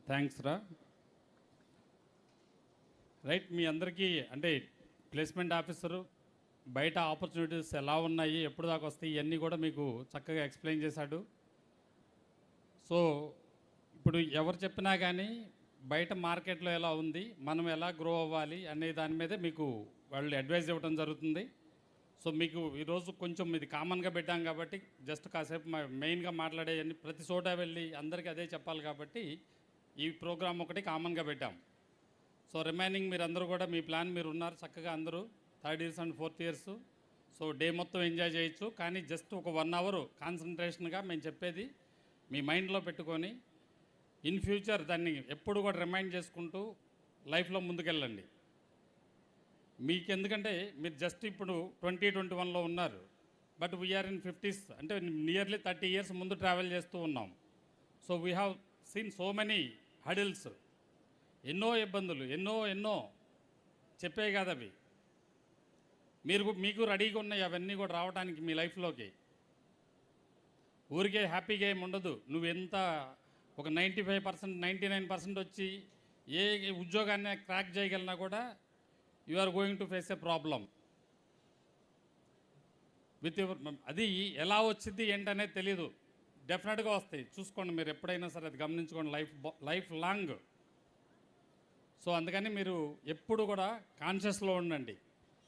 Thanks రా. Right, మీ అందరికీ అంటే ప్లేస్మెంట్ ఆఫీసరు బయట ఆపర్చునిటీస్ ఎలా ఉన్నాయి, ఎప్పుడు దాకా వస్తాయి, ఇవన్నీ కూడా మీకు చక్కగా ఎక్స్ప్లెయిన్ చేశాడు. సో ఇప్పుడు ఎవరు చెప్పినా కానీ బయట మార్కెట్లో ఎలా ఉంది, మనం ఎలా గ్రో అవ్వాలి అనే దాని మీదే మీకు వాళ్ళు అడ్వైజ్ ఇవ్వడం జరుగుతుంది. సో మీకు ఈరోజు కొంచెం ఇది కామన్గా పెట్టాం కాబట్టి జస్ట్ కాసేపు మెయిన్గా మాట్లాడేవన్నీ ప్రతి చోట వెళ్ళి అందరికీ అదే చెప్పాలి కాబట్టి ఈ ప్రోగ్రామ్ ఒకటి కామన్గా పెట్టాం. సో రిమైనింగ్ మీరు అందరూ కూడా మీ ప్లాన్ మీరు ఉన్నారు చక్కగా అందరూ 3rd years and 4th years. So day మొత్తం ఎంజాయ్ చేయొచ్చు, కానీ జస్ట్ ఒక 1 అవర్ కాన్సన్ట్రేషన్గా మేము చెప్పేది మీ మైండ్లో పెట్టుకొని ఇన్ ఫ్యూచర్ దాన్ని ఎప్పుడు కూడా రిమైండ్ చేసుకుంటూ లైఫ్లో ముందుకెళ్ళండి. మీకు ఎందుకంటే మీరు జస్ట్ ఇప్పుడు 2021లో ఉన్నారు, బట్ వీఆర్ ఇన్ 50s, అంటే నియర్లీ 30 ఇయర్స్ ముందు ట్రావెల్ చేస్తూ ఉన్నాం. So we have seen so many hurdles, ఎన్నో ఇబ్బందులు, ఎన్నో చెప్పే కాదు అవి. మీకు రెడీగా ఉన్నాయి అవన్నీ కూడా రావడానికి మీ లైఫ్లోకి. ఊరికే హ్యాపీగా ఏమి ఉండదు. నువ్వు ఎంత ఒక 95%, 99% వచ్చి ఏ ఉద్యోగాన్ని క్రాక్ చేయగలిగినా కూడా you are going to face a problem with your. అది ఎలా వచ్చింది ఏంటనేది తెలీదు, డెఫినెట్గా వస్తాయి. చూసుకోండి, మీరు ఎప్పుడైనా సరే అది గమనించుకోండి, లైఫ్ లాంగ్. సో అందుకని మీరు ఎప్పుడు కూడా కాన్షియస్లో ఉండండి.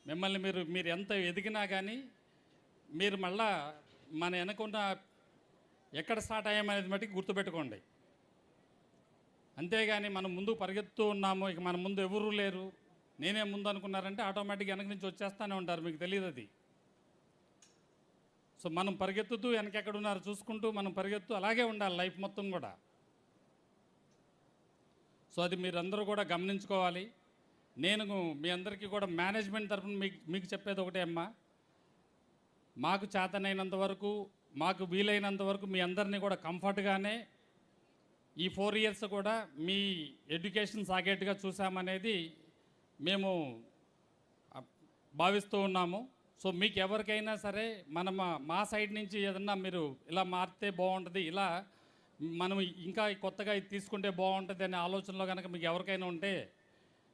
మిమ్మల్ని మీరు ఎంత ఎదిగినా కానీ మీరు మళ్ళా మన వెనకున్న ఎక్కడ స్టార్ట్ అయ్యామనేది మటుకు గుర్తుపెట్టుకోండి. అంతేగాని మనం ముందు పరిగెత్తూ ఉన్నాము, ఇక మన ముందు ఎవరూ లేరు, నేనే ముందు అనుకున్నారంటే ఆటోమేటిక్గా వెనక నుంచి వచ్చేస్తూనే ఉంటారు, మీకు తెలియదు అది. సో మనం పరిగెత్తుతూ వెనకెక్కడున్నారు చూసుకుంటూ మనం పరిగెత్తు అలాగే ఉండాలి లైఫ్ మొత్తం కూడా. సో అది మీరందరూ కూడా గమనించుకోవాలి. నేను మీ అందరికీ కూడా మేనేజ్మెంట్ తరఫున మీకు చెప్పేది ఒకటే అమ్మా, మాకు చేతనైనంత వరకు, మాకు వీలైనంత వరకు మీ అందరినీ కూడా కంఫర్ట్గానే ఈ 4 ఇయర్స్ కూడా మీ ఎడ్యుకేషన్ సాగేట్టుగా చూసామనేది మేము భావిస్తూ ఉన్నాము. సో మీకు ఎవరికైనా సరే మా సైడ్ నుంచి ఏదన్నా మీరు ఇలా మారితే బాగుంటుంది, ఇలా మనం ఇంకా కొత్తగా ఇది తీసుకుంటే బాగుంటుంది అనే ఆలోచనలో కనుక మీకు ఎవరికైనా ఉంటే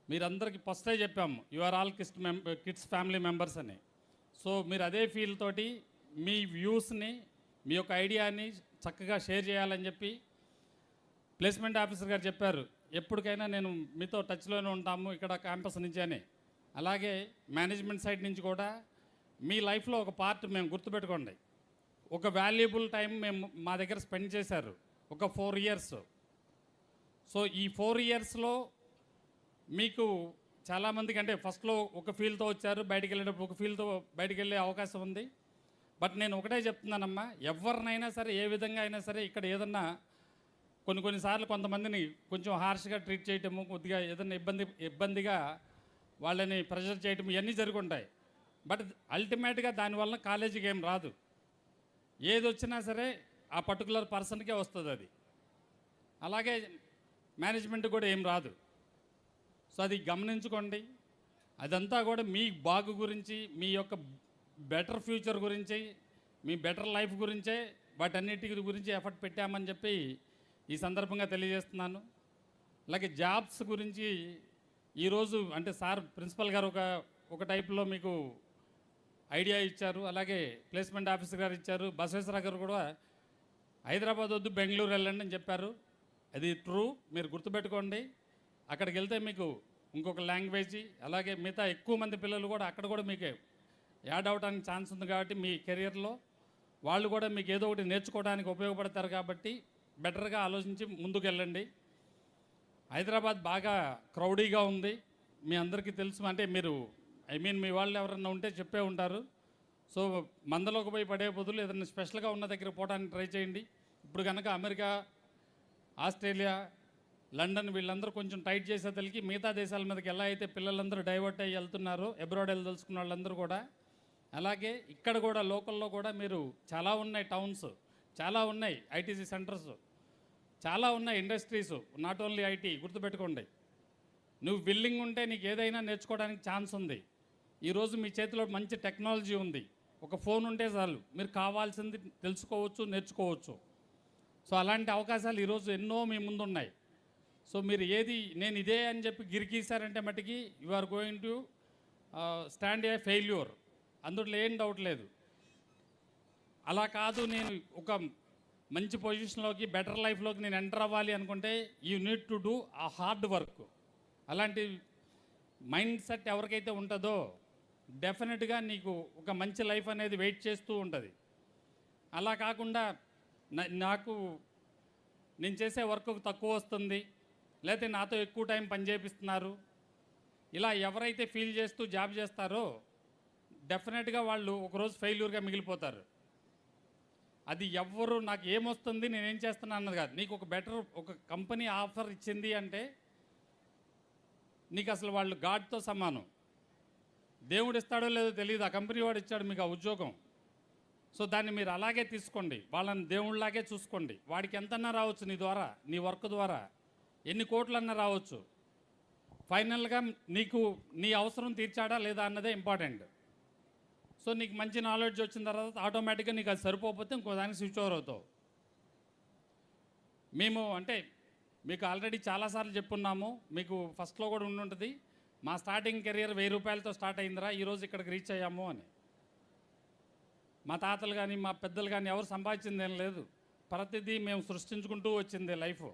మీరందరికీ ఫస్టే చెప్పాము, you are all kids family members అని. సో మీరు అదే ఫీల్ తోటి మీ వ్యూస్ని, మీ యొక్క ఐడియాని చక్కగా షేర్ చేయాలని చెప్పి ప్లేస్మెంట్ ఆఫీసర్ గారు చెప్పారు. ఎప్పటికైనా నేను మీతో టచ్లోనే ఉంటాము ఇక్కడ క్యాంపస్ నుంచి అని. అలాగే మేనేజ్మెంట్ సైడ్ నుంచి కూడా మీ లైఫ్లో ఒక పార్ట్ మేము గుర్తుపెట్టుకోండి, ఒక వాల్యుబుల్ టైం మేము మా దగ్గర స్పెండ్ చేశారు, ఒక 4 ఇయర్స్. సో ఈ 4 ఇయర్స్లో మీకు చాలామందికి అంటే ఫస్ట్లో ఒక ఫీల్తో వచ్చారు, బయటికి వెళ్ళేటప్పుడు ఒక ఫీల్తో బయటికి వెళ్ళే అవకాశం ఉంది. బట్ నేను ఒకటే చెప్తున్నానమ్మా, ఎవరినైనా సరే ఏ విధంగా అయినా సరే ఇక్కడ ఏదన్నా కొన్నిసార్లు కొంతమందిని కొంచెం హార్ష్గా ట్రీట్ చేయటము, కొద్దిగా ఏదైనా ఇబ్బందిగా వాళ్ళని ప్రెషర్ చేయటం, ఇవన్నీ జరుగుంటాయి. బట్ అల్టిమేట్గా దానివల్ల కాలేజీకి ఏం రాదు. ఏది వచ్చినా సరే ఆ పర్టికులర్ పర్సన్కే వస్తుంది అది. అలాగే మేనేజ్మెంట్ కూడా ఏం రాదు. సో అది గమనించుకోండి. అదంతా కూడా మీ బాగు గురించి, మీ యొక్క బెటర్ ఫ్యూచర్ గురించి, మీ బెటర్ లైఫ్ గురించే, వాటన్నిటి గురించి ఎఫర్ట్ పెట్టామని చెప్పి ఈ సందర్భంగా తెలియజేస్తున్నాను. అలాగే జాబ్స్ గురించి ఈరోజు అంటే సార్ ప్రిన్సిపల్ గారు ఒక టైప్లో మీకు ఐడియా ఇచ్చారు, అలాగే ప్లేస్మెంట్ ఆఫీసర్ గారు ఇచ్చారు, బసవేశ్వర గారు కూడా హైదరాబాద్ వద్దు బెంగళూరు వెళ్ళండి అని చెప్పారు. అది ట్రూ, మీరు గుర్తుపెట్టుకోండి. అక్కడికి వెళ్తే మీకు ఇంకొక లాంగ్వేజ్, అలాగే మిగతా ఎక్కువ మంది పిల్లలు కూడా అక్కడ కూడా మీకు యాడ్ అవడానికి ఛాన్స్ ఉంది కాబట్టి మీ కెరియర్లో వాళ్ళు కూడా మీకు ఏదో ఒకటి నేర్చుకోవడానికి ఉపయోగపడతారు. కాబట్టి బెటర్గా ఆలోచించి ముందుకు వెళ్ళండి. హైదరాబాద్ బాగా క్రౌడీగా ఉంది, మీ అందరికీ తెలుసు. అంటే మీరు మీ వాళ్ళు ఎవరన్నా ఉంటే చెప్పే ఉంటారు. సో మందలోకి పోయి పడే బదులు ఏదైనా స్పెషల్గా ఉన్న దగ్గర పోవడానికి ట్రై చేయండి. ఇప్పుడు కనుక అమెరికా, ఆస్ట్రేలియా, లండన్ వీళ్ళందరూ కొంచెం టైట్ చేసేతలకి మిగతా దేశాల మీదకి ఎలా అయితే పిల్లలందరూ డైవర్ట్ అయ్యి వెళ్తున్నారో, అబ్రాడ్ వెళ్ళదలుచుకున్న వాళ్ళందరూ కూడా, అలాగే ఇక్కడ కూడా లోకల్లో కూడా మీరు చాలా ఉన్నాయి టౌన్స్, చాలా ఉన్నాయి ఐటీసీ సెంటర్స్, చాలా ఉన్నాయి ఇండస్ట్రీస్, నాట్ ఓన్లీ ఐటీ. గుర్తుపెట్టుకోండి, నువ్వు విల్లింగ్ ఉంటే నీకు ఏదైనా నేర్చుకోవడానికి ఛాన్స్ ఉంది. ఈరోజు మీ చేతిలో మంచి టెక్నాలజీ ఉంది, ఒక ఫోన్ ఉంటే చాలు మీరు కావాల్సింది తెలుసుకోవచ్చు, నేర్చుకోవచ్చు. సో అలాంటి అవకాశాలు ఈరోజు ఎన్నో మీ ముందు ఉన్నాయి. సో మీరు ఏది నేను ఇదే అని చెప్పి గిరికీశారంటే మటుకి you are going to stand a failure, అందులో ఏం డౌట్ లేదు. అలా కాదు, నేను ఒక మంచి పొజిషన్లోకి బెటర్ లైఫ్లోకి నేను ఎంటర్ అవ్వాలి అనుకుంటే యూ నీడ్ టు డూ ఆ హార్డ్ వర్క్. అలాంటి మైండ్ సెట్ ఎవరికైతే ఉంటుందో డెఫినెట్గా నీకు ఒక మంచి లైఫ్ అనేది వెయిట్ చేస్తూ ఉంటుంది. అలా కాకుండా నాకు నేను చేసే వర్క్ తక్కువ వస్తుంది, లేకపోతే నాతో ఎక్కువ టైం పని చేపిస్తున్నారు, ఇలా ఎవరైతే ఫీల్ చేస్తూ జాబ్ చేస్తారో డెఫినెట్గా వాళ్ళు ఒకరోజు ఫెయిల్యూర్గా మిగిలిపోతారు. అది ఎవ్వరు నాకు ఏమొస్తుంది నేనేం చేస్తున్నా అన్నది కాదు. నీకు ఒక బెటర్ ఒక కంపెనీ ఆఫర్ ఇచ్చింది అంటే నీకు అసలు వాళ్ళు గాడ్తో సమానం. దేవుడు ఇస్తాడో లేదో తెలియదు, ఆ కంపెనీ వాడు ఇచ్చాడు మీకు ఆ ఉద్యోగం. సో దాన్ని మీరు అలాగే తీసుకోండి, వాళ్ళని దేవుళ్ళలాగే చూసుకోండి. వాడికి ఎంతన్నా రావచ్చు నీ ద్వారా, నీ వర్క్ ద్వారా ఎన్ని కోట్లన్నా రావచ్చు. ఫైనల్గా నీకు నీ అవసరం తీర్చాడా లేదా అన్నదే ఇంపార్టెంట్. సో నీకు మంచి నాలెడ్జ్ వచ్చిన తర్వాత ఆటోమేటిక్గా నీకు అది సరిపోతే ఇంకో దానికి స్విచ్ ఓవర్ అవుతావు. మేము అంటే మీకు ఆల్రెడీ చాలాసార్లు చెప్పున్నాము, మీకు ఫస్ట్లో కూడా ఉండుంటుంది, మా స్టార్టింగ్ కెరియర్ 1000 రూపాయలతో స్టార్ట్ అయిందిరా, ఈరోజు ఇక్కడికి రీచ్ అయ్యాము అని. మా తాతలు కానీ మా పెద్దలు కానీ ఎవరు సంపాదించింది ఏం లేదు, ప్రతిదీ మేము సృష్టించుకుంటూ వచ్చిందే లైఫ్,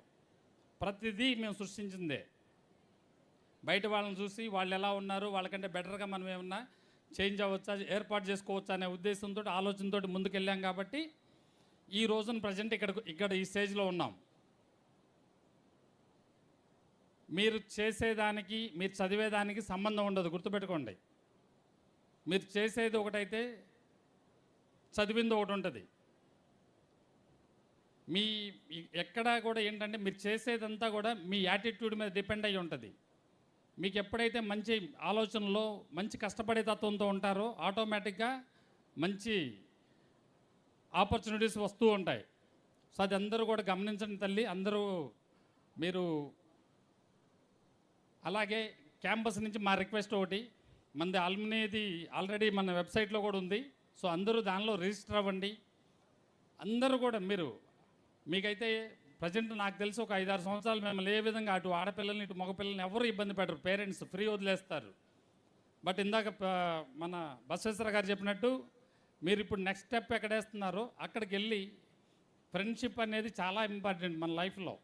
ప్రతిదీ మేము సృష్టించిందే. బయట వాళ్ళని చూసి వాళ్ళు ఎలా ఉన్నారు, వాళ్ళకంటే బెటర్గా మనం ఏమన్నా చేంజ్ అవ్వచ్చా, ఏర్పాటు చేసుకోవచ్చా అనే ఉద్దేశంతో ఆలోచనతో ముందుకెళ్ళాం. కాబట్టి ఈ రోజున ప్రజెంట్ ఇక్కడ ఈ స్టేజ్లో ఉన్నాం. మీరు చేసేదానికి మీరు చదివేదానికి సంబంధం ఉండదు, గుర్తుపెట్టుకోండి. మీరు చేసేది ఒకటైతే చదివింది ఒకటి ఉంటుంది. మీ ఎక్కడా కూడా ఏంటంటే మీరు చేసేదంతా కూడా మీ యాటిట్యూడ్ మీద డిపెండ్ అయ్యి ఉంటుంది. మీకు ఎప్పుడైతే మంచి ఆలోచనలో మంచి కష్టపడే తత్వంతో ఉంటారో ఆటోమేటిక్గా మంచి ఆపర్చునిటీస్ వస్తూ ఉంటాయి. సో అది అందరూ కూడా గమనించండి తల్లి, అందరూ మీరు. అలాగే క్యాంపస్ నుంచి మా రిక్వెస్ట్ ఒకటి, మనది ఆల్మినేది ఆల్రెడీ మన వెబ్సైట్లో కూడా ఉంది. సో అందరూ దానిలో రిజిస్టర్ అవ్వండి. అందరూ కూడా మీకైతే ప్రజెంట్ నాకు తెలిసి ఒక 5-6 సంవత్సరాలు మిమ్మల్ని ఏ విధంగా అటు ఆడపిల్లల్ని ఇటు మగపిల్లల్ని ఎవరు ఇబ్బంది పెట్టరు, పేరెంట్స్ ఫ్రీ వదిలేస్తారు. బట్ ఇందాక మన బసవేశ్వర గారు చెప్పినట్టు మీరు ఇప్పుడు నెక్స్ట్ స్టెప్ ఎక్కడేస్తున్నారో అక్కడికి వెళ్ళి ఫ్రెండ్షిప్ అనేది చాలా ఇంపార్టెంట్ మన లైఫ్లో.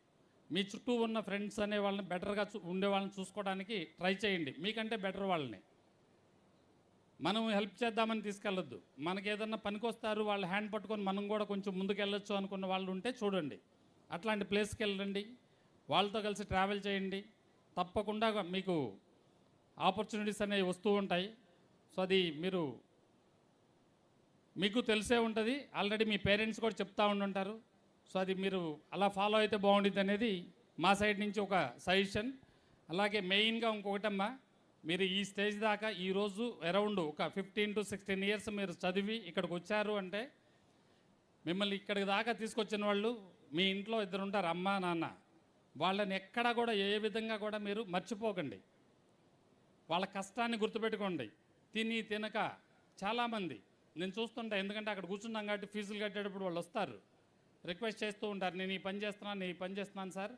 మీ చుట్టూ ఉన్న ఫ్రెండ్స్ అనే వాళ్ళని బెటర్గా ఉండే వాళ్ళని చూసుకోవడానికి ట్రై చేయండి. మీకంటే బెటర్ వాళ్ళని మనం హెల్ప్ చేద్దామని తీసుకెళ్ళొద్దు. మనకి ఏదన్నా పనికొస్తారు, వాళ్ళ హ్యాండ్ పట్టుకొని మనం కూడా కొంచెం ముందుకు వెళ్ళొచ్చు అనుకున్న వాళ్ళు ఉంటే చూడండి, అట్లాంటి ప్లేస్కి వెళ్ళండి, వాళ్ళతో కలిసి ట్రావెల్ చేయండి. తప్పకుండా మీకు ఆపర్చునిటీస్ అనేవి వస్తూ ఉంటాయి. సో అది మీకు తెలిసే ఉంటుంది, ఆల్రెడీ మీ పేరెంట్స్ కూడా చెప్తూ ఉండుంటారు. సో అది మీరు అలా ఫాలో అయితే బాగుంటుంది అనేది మా సైడ్ నుంచి ఒక సజెషన్. అలాగే మెయిన్గా ఇంకొకటమ్మా, మీరు ఈ స్టేజ్ దాకా ఈరోజు అరౌండ్ ఒక 15 to 16 ఇయర్స్ మీరు చదివి ఇక్కడికి వచ్చారు అంటే మిమ్మల్ని ఇక్కడికి దాకా తీసుకొచ్చిన వాళ్ళు మీ ఇంట్లో 2 ఉంటారు, అమ్మ నాన్న. వాళ్ళని ఎక్కడా కూడా ఏ విధంగా కూడా మీరు మర్చిపోకండి. వాళ్ళ కష్టాన్ని గుర్తుపెట్టుకోండి. తినక చాలామంది నేను చూస్తుంటా, ఎందుకంటే అక్కడ కూర్చున్నాం కాబట్టి ఫీజులు కట్టేటప్పుడు వాళ్ళు వస్తారు, రిక్వెస్ట్ చేస్తూ ఉంటారు, నేను ఈ పని చేస్తున్నాను సార్,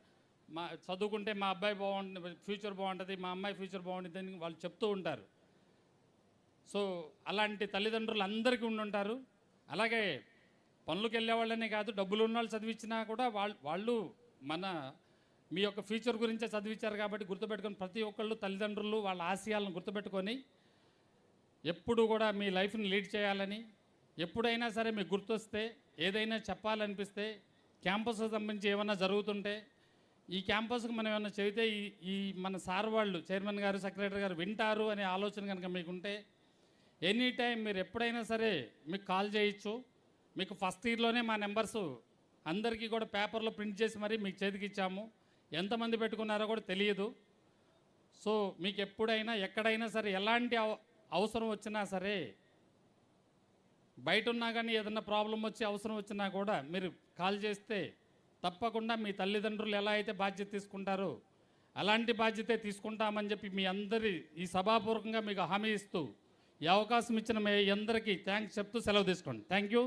మా చదువుకుంటే మా అబ్బాయి ఫ్యూచర్ బాగుంటుంది, మా అమ్మాయి ఫ్యూచర్ బాగుంటుంది అని వాళ్ళు చెప్తూ ఉంటారు. సో అలాంటి తల్లిదండ్రులు అందరికీ ఉండుంటారు. అలాగే పనులకు వెళ్ళే వాళ్ళనే కాదు, డబ్బులు ఉన్న వాళ్ళు చదివించినా కూడా వాళ్ళు మీ యొక్క ఫ్యూచర్ గురించే చదివించారు. కాబట్టి గుర్తుపెట్టుకొని ప్రతి ఒక్కళ్ళు తల్లిదండ్రులు వాళ్ళ ఆశయాలను గుర్తుపెట్టుకొని ఎప్పుడు కూడా మీ లైఫ్ని లీడ్ చేయాలని, ఎప్పుడైనా సరే మీకు గుర్తొస్తే ఏదైనా చెప్పాలనిపిస్తే, క్యాంపస్ సంబంధించి ఏమైనా జరుగుతుంటే ఈ క్యాంపస్కి మనం ఏమైనా చెబితే ఈ మన సార్ వాళ్ళు చైర్మన్ గారు సెక్రటరీ గారు వింటారు అనే ఆలోచన కనుక మీకుంటే ఎనీ టైం మీరు ఎప్పుడైనా సరే మీకు కాల్ చేయొచ్చు. మీకు ఫస్ట్ ఇయర్లోనే మా నెంబర్స్ అందరికీ కూడా పేపర్లో ప్రింట్ చేసి మరీ మీకు చేతికి ఇచ్చాము. ఎంతమంది పెట్టుకున్నారో కూడా తెలియదు. సో మీకు ఎప్పుడైనా ఎక్కడైనా సరే ఎలాంటి అవసరం వచ్చినా సరే, బయట ఉన్నా కానీ ఏదన్నా ప్రాబ్లం వచ్చి అవసరం వచ్చినా కూడా మీరు కాల్ చేస్తే తప్పకుండా మీ తల్లిదండ్రులు ఎలా అయితే బాధ్యత తీసుకుంటారో అలాంటి బాధ్యతే తీసుకుంటామని చెప్పి మీ అందరి ఈ సభాపూర్వకంగా మీకు హామీ ఇస్తూ ఈ అవకాశం ఇచ్చిన మీ అందరికీ థ్యాంక్స్ చెప్తూ సెలవు తీసుకోండి. Thank you.